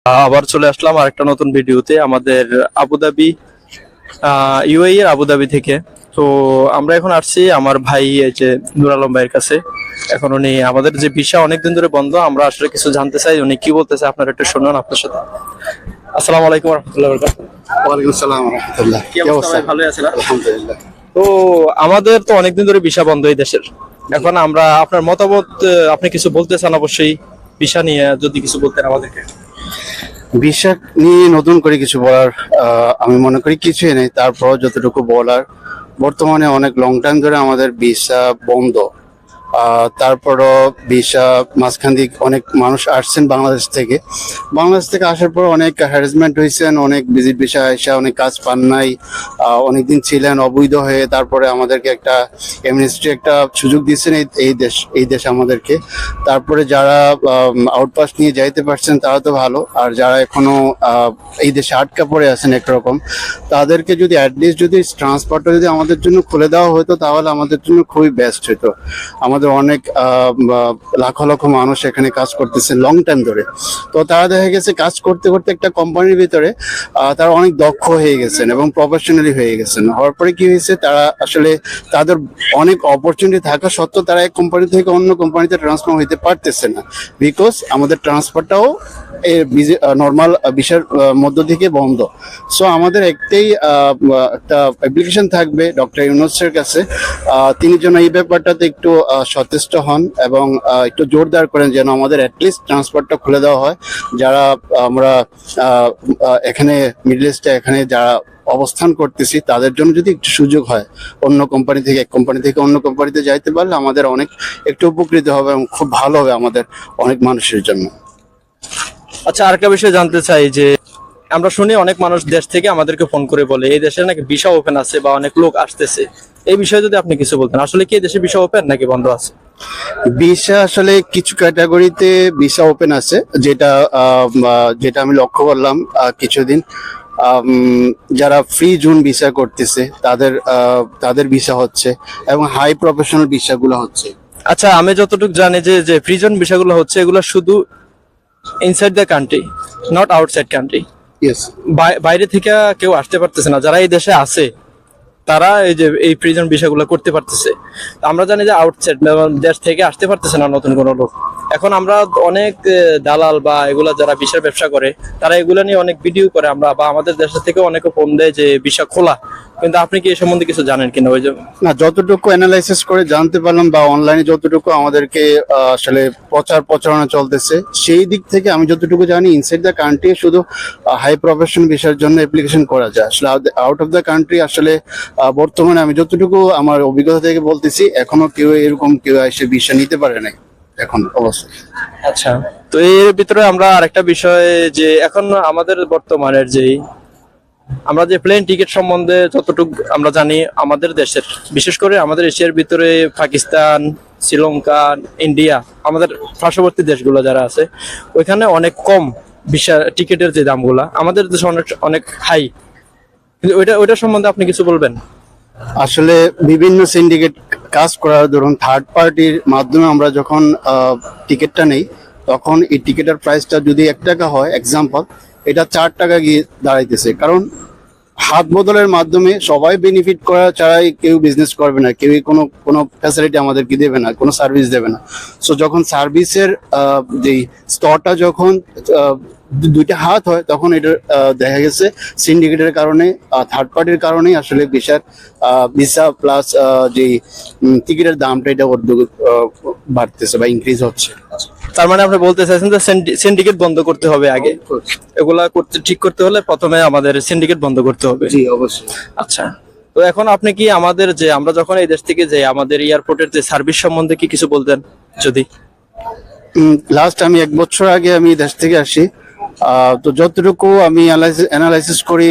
আবার চলে আসলাম আরেকটা নতুন ভিডিওতে আমাদের আবুধাবি ইউএই এর আবুধাবি থেকে। তো আমরা এখন আসছি আমার ভাই এই যে নূর আলম ভাইয়ের কাছে। এখন উনি আমাদের যে ভিসা অনেকদিন ধরে বন্ধ, আমরা আসলে কিছু জানতে চাই উনি কি বলতেছে, আপনারা একটু শুনুন আপনার সাথে। আসসালামু আলাইকুম রহমতুল্লাহ বরকাতুহু। ওয়ালাইকুম আসসালাম রাহমাতুল্লাহ। কি অবস্থা ভাই, ভালোই আছেন? আলহামদুলিল্লাহ। তো আমাদের তো অনেকদিন ধরে ভিসা বন্ধ এই দেশের। এখন আমরা আপনার মতামত, আপনি কিছু বলতে চান অবশ্যই ভিসা নিয়ে, যদি কিছু বলতেন আমাদেরকে। ভিসা নিয়ে নতুন করে কিছু বলার আমি মনে করি কিছুই নেই। তারপর যতটুকু বলার, বর্তমানে অনেক লং টাইম ধরে আমাদের ভিসা বন্ধ। তারপরও ভিসা মাঝখান দিয়ে অনেক মানুষ আসছেন বাংলাদেশ থেকে। আসার পর অনেক হ্যারাসমেন্ট হয়েছেন, অনেক ভিজিট ভিসা এসে অনেক কাজ পান নাই, অনেকদিন ছিলেন অবৈধ হয়ে। তারপরে আমাদেরকে একটা এমনিস্ট্রি একটা সুযোগ দিচ্ছেন এই দেশ আমাদেরকে। তারপরে যারা আউটপাস নিয়ে যাইতে পারছেন তারা তো ভালো, আর যারা এখনো এই দেশে আটকা পড়ে আছেন একরকম, তাদেরকে যদি অ্যাটলিস্ট যদি ট্রান্সপোর্টটা যদি আমাদের জন্য খুলে দেওয়া হতো তাহলে আমাদের জন্য খুবই বেস্ট হতো। আমাদের অনেক লাখো লাখো মানুষ এখানে কাজ করতেছে লং টাইম ধরে। তো তারা দেখা গেছে কাজ করতে করতে একটা কোম্পানির ভিতরে তারা অনেক দক্ষ হয়ে গেছেন এবং প্রফেশনালি হয়ে গেছেন। হওয়ার পরে কি হয়েছে, তারা আসলে তাদের অনেক অপরচুনিটি থাকা সত্ত্বেও তারা এক কোম্পানি থেকে অন্য কোম্পানিতে ট্রান্সফার হইতে পারতেছে না, বিকজ আমাদের ট্রান্সফারটাও নর্মাল বিষয়ের মধ্য থেকে বন্ধ। সো আমাদের একটাই একটা অ্যাপ্লিকেশন থাকবে ডক্টর ইউনূসের কাছে, তিনি যেন এই ব্যাপারটাতে একটু সচেষ্ট হন এবং একটু জোরদার করেন যেন আমাদের অ্যাটলিস্ট ট্রান্সপোর্টটা খুলে দেওয়া হয়। যারা আমরা এখানে মিডল ইস্টে এখানে যারা অবস্থান করতেছি তাদের জন্য যদি একটু সুযোগ হয়, অন্য কোম্পানি থেকে এক কোম্পানি থেকে অন্য কোম্পানিতে যাইতে পারলে আমাদের অনেক একটু উপকৃত হবে এবং খুব ভালো হবে আমাদের অনেক মানুষের জন্য। আচ্ছা, আরেকটা বিষয় জানতে চাই যে আমরা শুনি অনেক মানুষ দেশ থেকে আমাদেরকে ফোন করে বলে এই দেশে নাকি ভিসা ওপেন আছে বা অনেক লোক আসতেছে। এই বিষয়ে যদি আপনি কিছু বলতেন, আসলে কি এই দেশে ভিসা ওপেন নাকি বন্ধ আছে? ভিসা আসলে কিছু ক্যাটাগরিতে ভিসা ওপেন আছে, যেটা আমি লক্ষ্য করলাম কিছুদিন। যারা ফ্রি জোন ভিসা করতেছে তাদের ভিসা হচ্ছে এবং হাই প্রফেশনাল ভিসা গুলো হচ্ছে। আচ্ছা, আমি যতটুকু জানি যে যে প্রিজন বিষয়গুলো হচ্ছে এগুলো শুধু inside the country, not outside country. Yes. বাইরে থেকে কেউ আসতে পারতেছে না, যারা এই দেশে আছে তারা এই যে এই প্রিজন বিষয়গুলো করতে পারতেছে। আমরা জানি যে আউটসাইড দেশ থেকে আসতে পারতেছে না নতুন কোনো লোক। এখন আমরা অনেক দালাল বা এগুলা যারা ভিসার ব্যবসা করে তারা এগুলা নিয়ে অনেক ভিডিও করে, আমরা বা আমাদের দেশ থেকে অনেকে ফোন দেয় যে ভিসা খোলা। কিন্তু আপনি কি এই সম্বন্ধে কিছু জানেন কিনা? ওই যে না, যতটুকু অ্যানালাইসিস করে জানতে পারলাম বা অনলাইনে যতটুকু আমাদেরকে আসলে প্রচারণা চলতেছে, সেই দিক থেকে আমি যতটুকু জানি ইনসাইড দ্য কান্ট্রি শুধু হাই প্রফেশন ভিসার জন্য অ্যাপ্লিকেশন করা যায়। আসলে আউট অফ দ্য কান্ট্রি আসলে বর্তমানে আমি যতটুকু আমার অভিজ্ঞতা থেকে বলতেছি, এখনো কেউ এসে ভিসা নিতে পারে নাই এখন অবশ্যই। আচ্ছা, তো এর ভিতরে আমরা আরেকটা বিষয় যে এখন আমাদের বর্তমানের আমরা যে প্লেন টিকিট সম্বন্ধে যতটুকু আমরা জানি আমাদের দেশের, বিশেষ করে আমাদের এশিয়ার ভিতরে পাকিস্তান, শ্রীলঙ্কা, ইন্ডিয়া, আমাদের পার্শ্ববর্তী দেশগুলো যারা আছে ওইখানে অনেক কম ভিসা টিকিটের যে দামগুলা, আমাদের দেশে অনেক অনেক হাই। কিন্তু ওইটা সম্বন্ধে আপনি কিছু বলবেন? আসলে বিভিন্ন সিন্ডিকেট কাজ করার ধরুন থার্ড পার্টির মাধ্যমে আমরা যখন টিকিটটা নেই, তখন এই টিকিটের প্রাইসটা যদি 1 টাকা হয় এক্সাম্পল, এটা 4 টাকা গিয়ে দাঁড়াইতেছে। কারণ হাত বদলের মাধ্যমে সবাই বেনিফিট করা ছাড়াই কেউ বিজনেস করবে না, কেউই কোনো ফ্যাসিলিটি আমাদেরকে দেবে না, কোনো সার্ভিস দেবে না। সো যখন সার্ভিসের যেই স্তরটা যখন দুইটা হাত হয়, তখন এটা দেখা গেছে সিন্ডিকেটের কারণে, থার্ড পার্টির কারণেই আসলে ভিসা প্লাস যে টিকিটের দামটা এটা বাড়তেছে বা ইনক্রিজ হচ্ছে। তার মানে আপনি বলতে চাইছেন যে সিন্ডিকেট বন্ধ করতে হবে আগে, এগুলা ঠিক করতে হলে প্রথমে আমাদের সিন্ডিকেট বন্ধ করতে হবে। জি অবশ্যই। আচ্ছা, তো এখন আপনি কি আমাদের যে আমরা যখন এই দেশ থেকে যাই আমাদের এয়ারপোর্টের যে সার্ভিস সম্বন্ধে কি কিছু বলতেন যদি? লাস্ট আমি 1 বছর আগে আমি দেশ থেকে আসি। তো যতটুকু আমি অ্যানালাইসিস করি,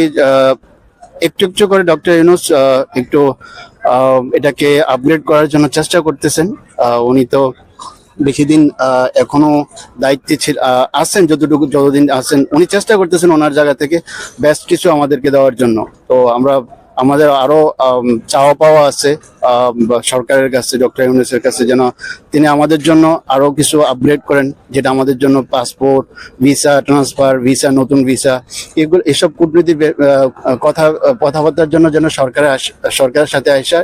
একটু একটু করে ডক্টর ইউনূস একটু এটাকে আপগ্রেড করার জন্য চেষ্টা করতেছেন। উনি তো বেশি দিন এখনো দায়িত্বে আছেন, যতদিন আছেন উনি চেষ্টা করতেছেন ওনার জায়গা থেকে বেস্ট কিছু আমাদেরকে দেওয়ার জন্য। তো আমরা আমাদের আরো চাওয়া পাওয়া আছে সরকারের কাছে, ডক্টর ইউনূসের কাছে, যেন তিনি আমাদের জন্য আরো কিছু আপগ্রেড করেন, যেটা আমাদের জন্য পাসপোর্ট, ভিসা ট্রান্সফার, ভিসা, নতুন ভিসা, এসব কূটনীতি কথাবার্তার জন্য যেন সরকারের সাথে আসা,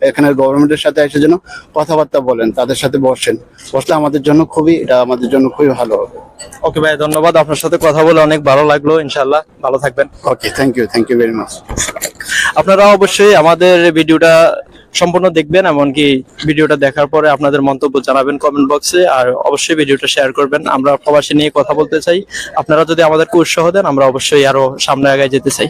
এখানের গভর্নমেন্টের সাথে এসে যেন কথাবার্তা বলেন, তাদের সাথে বসলে এটা আমাদের জন্য খুবই ভালো হবে। ওকে ভাই, ধন্যবাদ। আপনার সাথে কথা বলে অনেক ভালো লাগলো। ইনশাআল্লাহ ভালো থাকবেন। ওকে, থ্যাংক ইউ ভেরি মাচ। আপনারা অবশ্যই আমাদের ভিডিওটা সম্পূর্ণ দেখবেন, এমনকি ভিডিওটা দেখার পরে আপনাদের মন্তব্য জানাবেন কমেন্ট বক্সে, আর অবশ্যই ভিডিওটা শেয়ার করবেন। আমরা প্রবাসী নিয়ে কথা বলতে চাই, আপনারা যদি আমাদেরকে উৎসাহ দেন আমরা অবশ্যই আরো সামনে আগায় যেতে চাই।